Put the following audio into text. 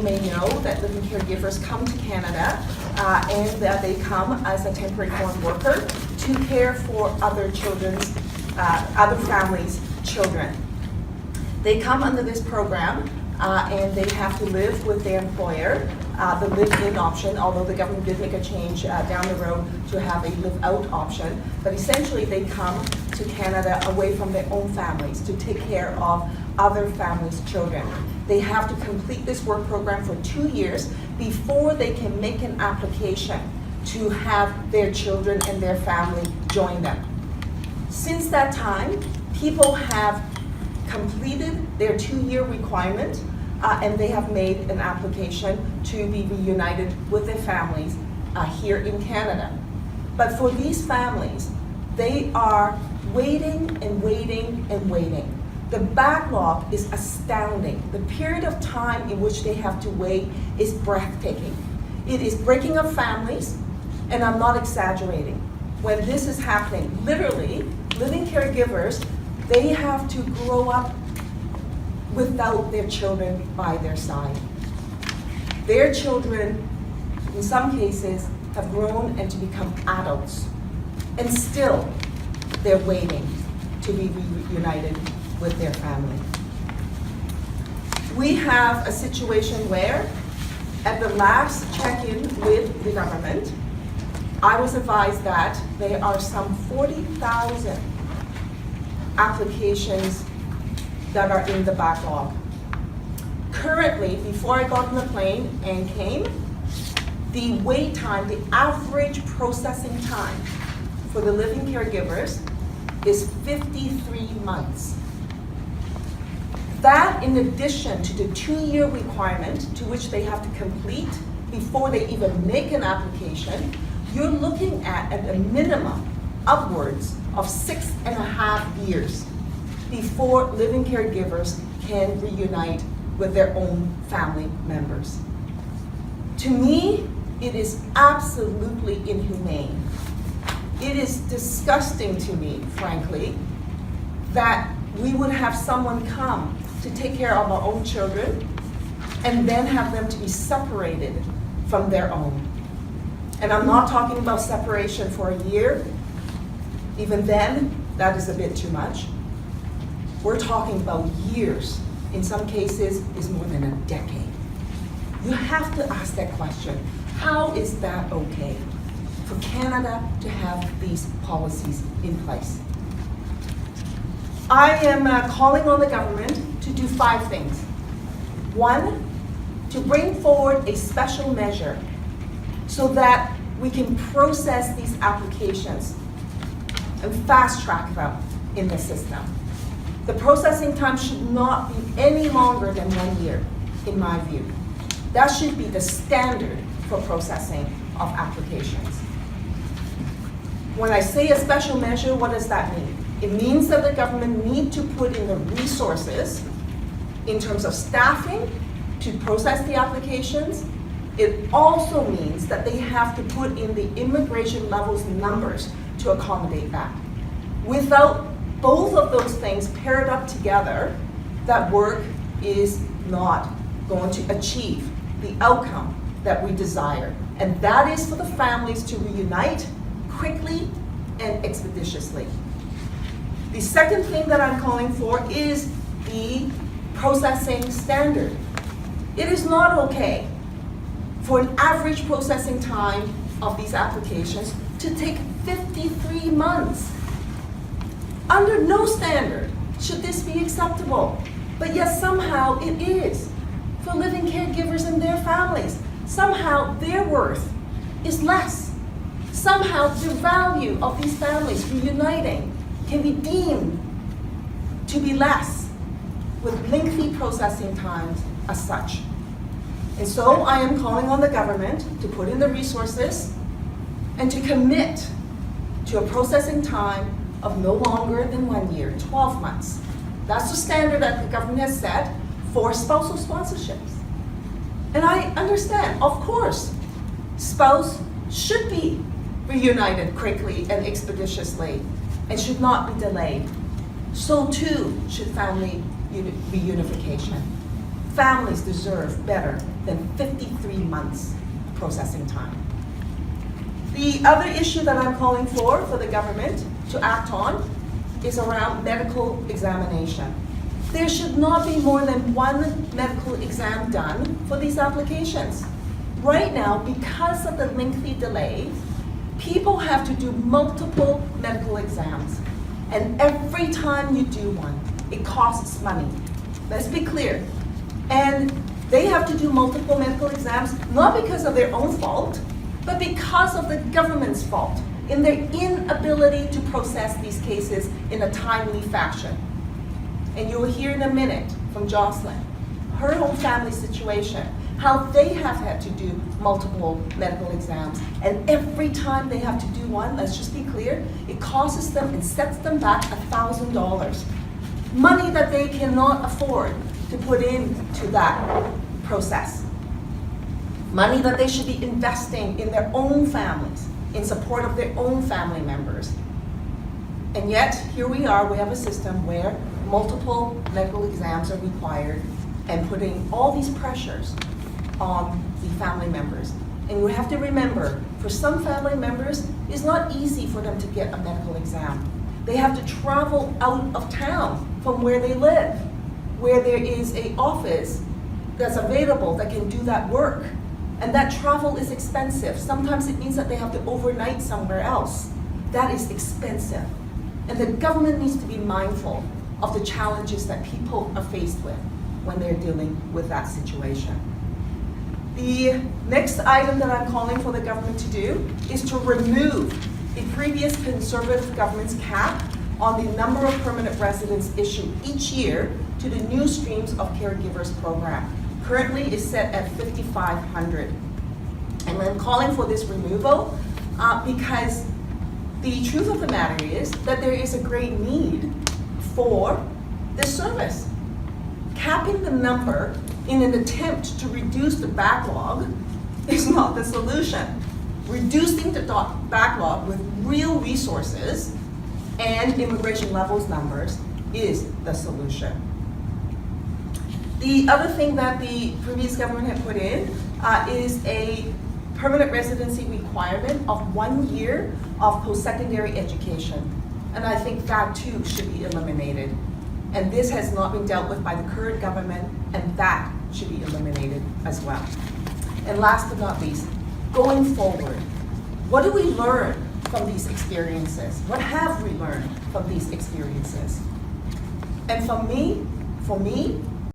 may know that living caregivers come to Canada and that they come as a temporary foreign worker to care for other families' children. They come under this program and they have to live with their employer, the live-in option, although the government did make a change down the road to have a live-out option. But essentially they come to Canada away from their own families to take care of other families' children. They have to complete this work program for 2 years before they can make an application to have their children and their family join them. Since that time, people have completed their 2-year requirement and they have made an application to be reunited with their families here in Canada. But for these families, they are waiting and waiting and waiting. The backlog is astounding. The period of time in which they have to wait is breathtaking. It is breaking up families, and I'm not exaggerating. When this is happening, literally, living caregivers, they have to grow up without their children by their side. Their children, in some cases, have grown and to become adults, and still they're waiting to be reunited with their family. We have a situation where, at the last check-in with the government, I was advised that there are some 40,000 applications that are in the backlog. Currently, before I got on the plane and came, the wait time, the average processing time for the living caregivers is 53 months. That, in addition to the 2-year requirement to which they have to complete before they even make an application, you're looking at a minimum upwards of 6.5 years before living caregivers can reunite with their own family members. To me, it is absolutely inhumane. It is disgusting to me, frankly, that we would have someone come to take care of our own children and then have them to be separated from their own. And I'm not talking about separation for a year. Even then, that is a bit too much. We're talking about years. In some cases, is more than a decade. You have to ask that question. How is that okay for Canada to have these policies in place? I am calling on the government to do 5 things. 1, to bring forward a special measure so that we can process these applications and fast track them in the system. The processing time should not be any longer than 1 year, in my view. That should be the standard for processing of applications. When I say a special measure, what does that mean? It means that the government need to put in the resources in terms of staffing to process the applications. It also means that they have to put in the immigration levels numbers to accommodate that. Without both of those things paired up together, that work is not going to achieve the outcome that we desire. And that is for the families to reunite quickly and expeditiously. The second thing that I'm calling for is the processing standard. It is not okay for an average processing time of these applications to take 53 months. Under no standard should this be acceptable, but yet somehow it is for living caregivers and their families. Somehow their worth is less. Somehow the value of these families reuniting can be deemed to be less with lengthy processing times as such. And so I am calling on the government to put in the resources and to commit to a processing time of no longer than 1 year, 12 months. That's the standard that the government has set for spousal sponsorships. And I understand, of course, spouse should be reunited quickly and expeditiously and should not be delayed. So too should family reunification. Families deserve better than 53 months processing time. The other issue that I'm calling for the government to act on is around medical examination. There should not be more than one medical exam done for these applications. Right now, because of the lengthy delay, people have to do multiple medical exams. And every time you do one, it costs money. Let's be clear. And they have to do multiple medical exams, not because of their own fault, but because of the government's fault in their inability to process these cases in a timely fashion. And you will hear in a minute from Jocelyn, her whole family situation, how they have had to do multiple medical exams. And every time they have to do one, let's just be clear, it costs them and sets them back $1,000. Money that they cannot afford to put into that process. Money that they should be investing in their own families, in support of their own family members. And yet, here we are, we have a system where multiple medical exams are required and putting all these pressures on the family members. And you have to remember, for some family members, it's not easy for them to get a medical exam. They have to travel out of town from where they live, where there is an office that's available that can do that work. And that travel is expensive. Sometimes it means that they have to overnight somewhere else. That is expensive. And the government needs to be mindful of the challenges that people are faced with when they're dealing with that situation. The next item that I'm calling for the government to do is to remove the previous Conservative government's cap on the number of permanent residents issued each year to the new streams of caregivers program. Currently is set at 5,500. And I'm calling for this removal because the truth of the matter is that there is a great need for this service. Capping the number in an attempt to reduce the backlog is not the solution. Reducing the backlog with real resources and immigration levels numbers is the solution. The other thing that the previous government had put in is a permanent residency requirement of 1 year of post-secondary education. And I think that too should be eliminated. And this has not been dealt with by the current government, and that should be eliminated as well. And last but not least, going forward, what do we learn from these experiences? What have we learned from these experiences? And for me,